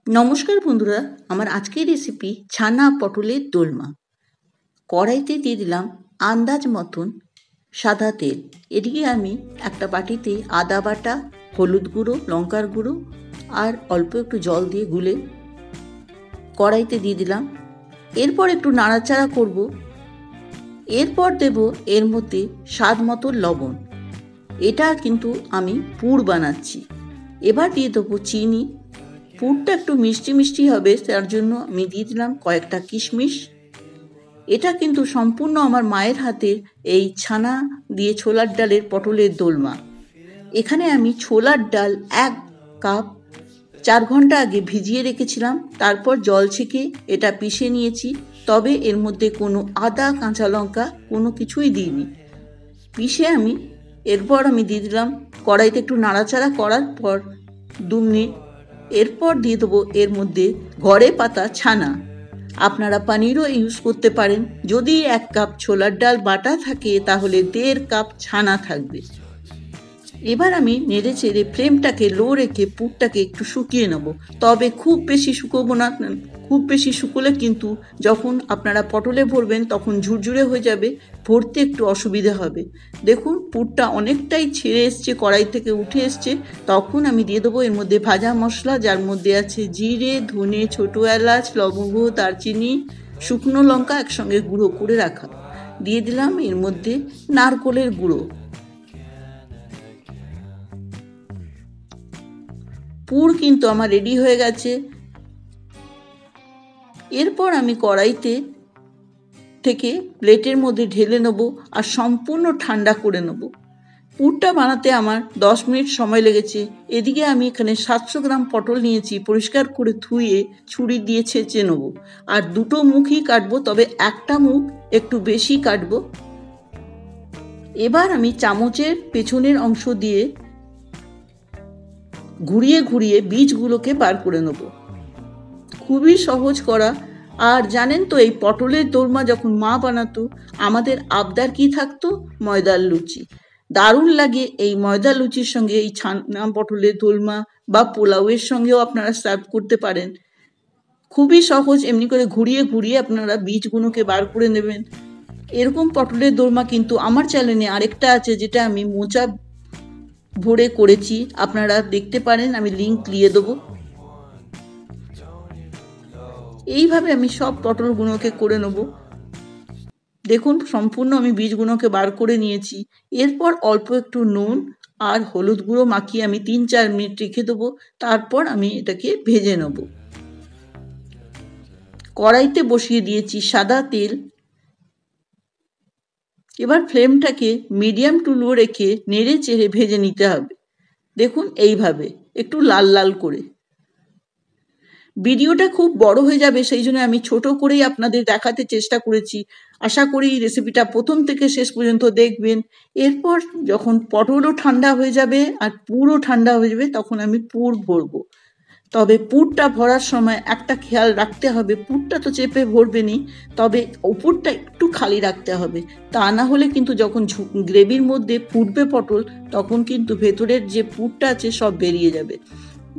নমস্কার বন্ধুরা, আমার আজকের রেসিপি ছানা পটলের দোলমা। কড়াইতে দিয়ে দিলাম আন্দাজ মতন সাদা তেল। এদিকে আমি একটা বাটিতে আদা বাটা, হলুদ গুঁড়ো, লঙ্কার গুঁড়ো আর অল্প একটু জল দিয়ে গুলে কড়াইতে দিয়ে দিলাম। এরপর একটু নাড়াচাড়া করব। এরপর দেব এর মধ্যে স্বাদ মতো লবণ। এটা কিন্তু আমি পুর বানাচ্ছি। এবার দিয়ে দেবো চিনি। পুরটা একটু মিষ্টি মিষ্টি হবে, তার জন্য আমি দিয়ে দিলাম কয়েকটা কিশমিশ। এটা কিন্তু সম্পূর্ণ আমার মায়ের হাতের এই ছানা দিয়ে ছোলার ডালের পটলের দোলমা। এখানে আমি ছোলার ডাল 1 কাপ 4 ঘন্টা আগে ভিজিয়ে রেখেছিলাম, তারপর জল ছেঁকে এটা পিষে নিয়েছি। তবে এর মধ্যে কোনো আদা, কাঁচা লঙ্কা কোনো কিছুই দিইনি। পিষে এরপর আমি দিয়ে দিলাম কড়াইতে একটু নাড়াচাড়া করার পর 2 মিনিট। এরপর দিয়ে দেবো এর মধ্যে ঘরে পাতা ছানা। আপনারা পনিরও ইউজ করতে পারেন। যদি 1 কাপ ছোলার ডাল বাটা থাকে তাহলে 1.5 কাপ ছানা থাকবে। এবার আমি নেড়ে চেড়ে ফ্লেমটাকে লো রেখে পুরটাকে একটু শুকিয়ে নেব। তবে খুব বেশি শুকোবো না, খুব বেশি শুকোলে কিন্তু যখন আপনারা পটলে ভরবেন তখন ঝুরঝুরে হয়ে যাবে, ভরতে একটু অসুবিধা হবে। দেখুন পুরটা অনেকটাই ছেড়ে এসছে, কড়াই থেকে উঠে এসছে। তখন আমি দিয়ে দেবো এর মধ্যে ভাজা মশলা, যার মধ্যে আছে জিরে, ধনে, ছোটো এলাচ, লবঙ্গ, দারচিনি, শুকনো লঙ্কা একসঙ্গে গুঁড়ো করে রাখা। দিয়ে দিলাম এর মধ্যে নারকোলের গুঁড়ো। পুর কিন্তু আমার রেডি হয়ে গেছে। এরপর আমি কড়াইতে থেকে প্লেটের মধ্যে ঢেলে নেব আর সম্পূর্ণ ঠান্ডা করে নেব। পুরটা বানাতে আমার 10 মিনিট সময় লেগেছে। এদিকে আমি এখানে 700 গ্রাম পটল নিয়েছি, পরিষ্কার করে ধুয়ে ছুরি দিয়ে ছেঁচে নেব। আর 2টো মুখই কাটবো, তবে একটা মুখ একটু বেশি কাটবো। এবার আমি চামচের পেছনের অংশ দিয়ে ঘুরিয়ে ঘুরিয়ে বীজগুলোকে বার করে নেব। খুবই সহজ করা। আর জানেন তো, এই পটলের দোলমা যখন মা বানাতো আমাদের আবদার কি থাকতো? ময়দার লুচি। দারুণ লাগে এই ময়দার লুচির সঙ্গে এই ছানা পটলের দোলমা, বা পোলাওয়ের সঙ্গেও আপনারা সার্ভ করতে পারেন। খুবই সহজ। এমনি করে ঘুরিয়ে ঘুরিয়ে আপনারা বীজগুলোকে বার করে নেবেন। এরকম পটলের দোলমা কিন্তু আমার চ্যানেলে আরেকটা আছে, যেটা আমি মোচা ভরে করেছি, আপনারা দেখতে পারেন, আমি লিংক দিয়ে দেবো। এইভাবে আমি সব পটলগুলোকে করে নেব। দেখুন সম্পূর্ণ আমি বীজগুলোকে বার করে নিয়েছি। এরপর অল্প একটু নুন আর হলুদ গুঁড়ো মাখিয়ে আমি 3-4 মিনিট রেখে দেবো। তারপর আমি এটাকে ভেজে নেব। কড়াইতে বসিয়ে দিয়েছি সাদা তেল। এবার ফ্লেমটাকে মিডিয়াম টু লো রেখে নেড়ে চেড়ে ভেজে নিতে হবে। দেখুন এইভাবে একটু লাল লাল করে। ভিডিওটা খুব বড় হয়ে যাবে, সেই জন্য আমি ছোট করেই আপনাদের দেখাতে চেষ্টা করেছি। আশা করি রেসিপিটা প্রথম থেকে শেষ পর্যন্ত দেখবেন। এরপর যখন পটলও ঠান্ডা হয়ে যাবে আর পুরও ঠান্ডা হয়ে যাবে, তখন আমি পুর ভরবো। তবে পুরটা ভরার সময় একটা খেয়াল রাখতে হবে, পুরটা তো চেপে ভরবেনই, তবে উপরটা একটু খালি রাখতে হবে। তা না হলে কিন্তু যখন গ্রেভির মধ্যে ফুটবে পটল, তখন কিন্তু ভেতরের যে পুরটা আছে সব বেরিয়ে যাবে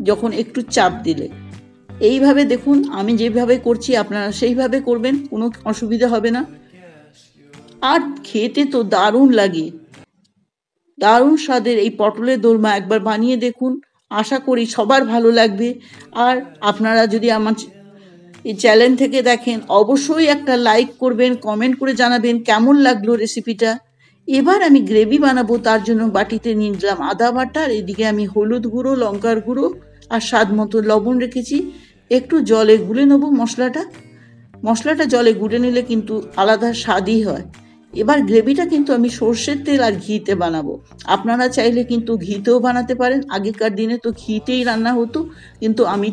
যখন একটু চাপ দিলে। এইভাবে দেখুন, আমি যেভাবে করছি আপনারা সেইভাবে করবেন, কোনো অসুবিধা হবে না। আর খেতে তো দারুণ লাগে। দারুণ স্বাদের এই পটলের দোলমা একবার বানিয়ে দেখুন। আশা করি সবার ভালো লাগবে। আর আপনারা যদি আমার এই চ্যানেল থেকে দেখেন, অবশ্যই একটা লাইক করবেন, কমেন্ট করে জানাবেন কেমন লাগলো রেসিপিটা। এবার আমি গ্রেভি বানাবো, তার জন্য বাটিতে নিয়ে নিলাম আদা বাটা। আর এদিকে আমি হলুদ গুঁড়ো, লঙ্কার গুঁড়ো আর স্বাদ মতো লবণ রেখেছি। একটু জলে গুলে নেবো মশলাটা জলে গুলে নিলে কিন্তু আলাদা স্বাদই হয়। এবার গ্রেভিটা কিন্তু আমি সর্ষের তেল আর ঘিতে বানাবো। আপনারা চাইলে কিন্তু ঘিতেও বানাতে পারেন। আগেকার দিনে তো ঘিতেই রান্না হতো, কিন্তু আমি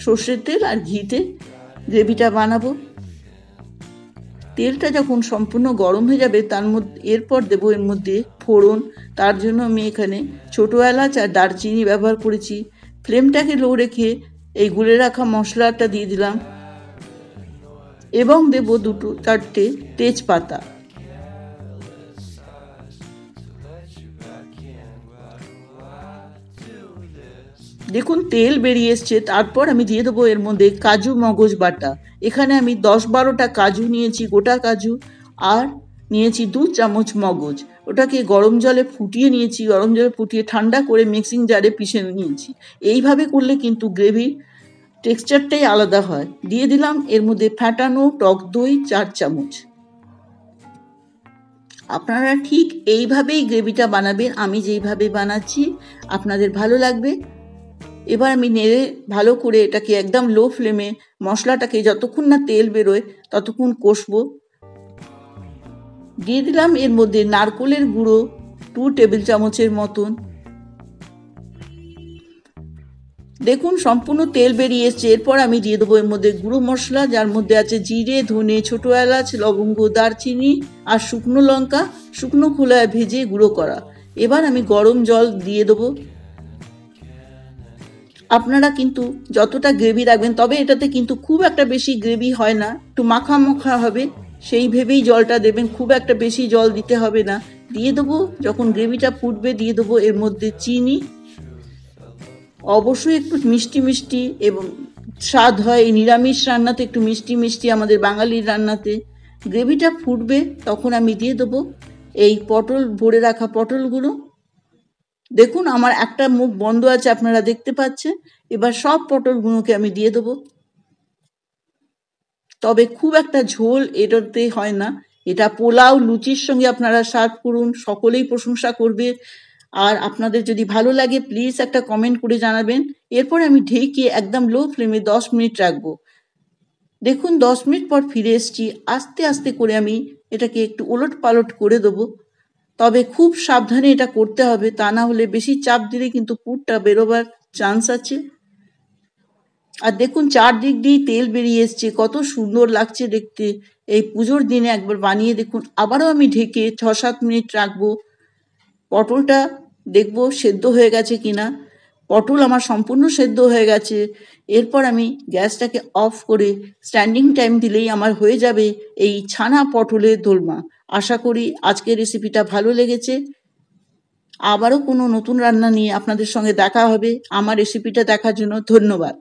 সর্ষের তেল আর ঘিতে গ্রেভিটা বানাবো। তেলটা যখন সম্পূর্ণ গরম হয়ে যাবে, তার মধ্যে এরপর দেবো এর মধ্যে ফোড়ন। তার জন্য আমি এখানে ছোটো এলাচ আর দারচিনি ব্যবহার করেছি। ফ্লেমটাকে লো রেখে এই গুলে রাখা মশলাটা দিয়ে দিলাম এবং দেবো 2-4টে তেজপাতা। দেখুন তেল বেরিয়ে এসছে, তারপর আমি দিয়ে দেবো এর মধ্যে কাজু মগজ বাটা। এখানে আমি 10-12টা কাজু নিয়েছি, গোটা কাজু, আর নিয়েছি 2 চামচ মগজ। ওটাকে গরম জলে ফুটিয়ে নিয়েছি, গরম জলে ফুটিয়ে ঠান্ডা করে মিক্সিং জারে পিষে নিয়েছি। এইভাবে করলে কিন্তু গ্রেভির টেক্সচারটাই আলাদা হয়। দিয়ে দিলাম এর মধ্যে ফ্যাটানো টক দই 4 চামচ। আপনারা ঠিক এইভাবেই গ্রেভিটা বানাবেন, আমি যেইভাবে বানাচ্ছি, আপনাদের ভালো লাগবে। এবার আমি নেড়ে ভালো করে এটাকে একদম লো ফ্লেমে মশলাটাকে যতক্ষণ না তেল বেরোয় ততক্ষণ কষবো। দিয়ে দিলাম এর মধ্যে নারকোলের গুঁড়ো 2 টেবিল চামচের মতন। দেখুন সম্পূর্ণ তেল বেরিয়ে এসছে। এরপর আমি দিয়ে দেবো এর মধ্যে গুঁড়ো মশলা, যার মধ্যে আছে জিরে, ধনে, ছোট এলাচ, লবঙ্গ, দারচিনি আর শুকনো লঙ্কা শুকনো খোলায় ভেজে গুঁড়ো করা। এবার আমি গরম জল দিয়ে দেবো। আপনারা কিন্তু যতটা গ্রেভি রাখবেন, তবে এটাতে কিন্তু খুব একটা বেশি গ্রেভি হয় না, একটু মাখা মাখা হবে, সেই ভেবেই জলটা দেবেন, খুব একটা বেশি জল দিতে হবে না। দিয়ে দেবো যখন গ্রেভিটা ফুটবে, দিয়ে দেবো এর মধ্যে চিনি। অবশ্যই একটু মিষ্টি মিষ্টি এবং স্বাদ হয় এই নিরামিষ রান্নাতে, একটু মিষ্টি মিষ্টি আমাদের বাঙালির রান্নাতে। গ্রেভিটা ফুটবে তখন আমি দিয়ে দেবো এই পটল, ভরে রাখা পটলগুলো। দেখুন আমার একটা মুখ বন্ধ আছে, আপনারা দেখতে পাচ্ছেন। এবার সব পটলগুলোকে আমি দিয়ে দেবো। তবে খুব একটা ঝোল এটাতে হয় না, এটা পোলাও লুচির সঙ্গে আপনারা সার্ভ করুন, সকলেই প্রশংসা করবে। আর আপনাদের যদি ভালো লাগে প্লিজ একটা কমেন্ট করে জানাবেন। এরপর আমি ঢেকে একদম লো ফ্লেমে 10 মিনিট রাখবো। দেখুন 10 মিনিট পর ফিরে এসেছি। আস্তে আস্তে করে আমি এটাকে একটু ওলট পালট করে দেবো, তবে খুব সাবধানে এটা করতে হবে, তা না হলে বেশি চাপ দিলে কিন্তু পুরটা বেরোবার চান্স আছে। আর দেখুন চারদিক দিয়ে তেল বেরিয়ে এসছে, কত সুন্দর লাগছে দেখতে। এই পুজোর দিনে একবার বানিয়ে দেখুন। আবারও আমি ঢেকে 6-7 মিনিট রাখবো। পটলটা দেখবো সেদ্ধ হয়ে গেছে কিনা। পটল আমার সম্পূর্ণ সেদ্ধ হয়ে গেছে। এরপর আমি গ্যাসটাকে অফ করে স্ট্যান্ডিং টাইম দিলেই আমার হয়ে যাবে এই ছানা পটলের দোলমা। আশা করি আজকের রেসিপিটা ভালো লেগেছে। আবারও কোনো নতুন রান্না নিয়ে আপনাদের সঙ্গে দেখা হবে। আমার রেসিপিটা দেখার জন্য ধন্যবাদ।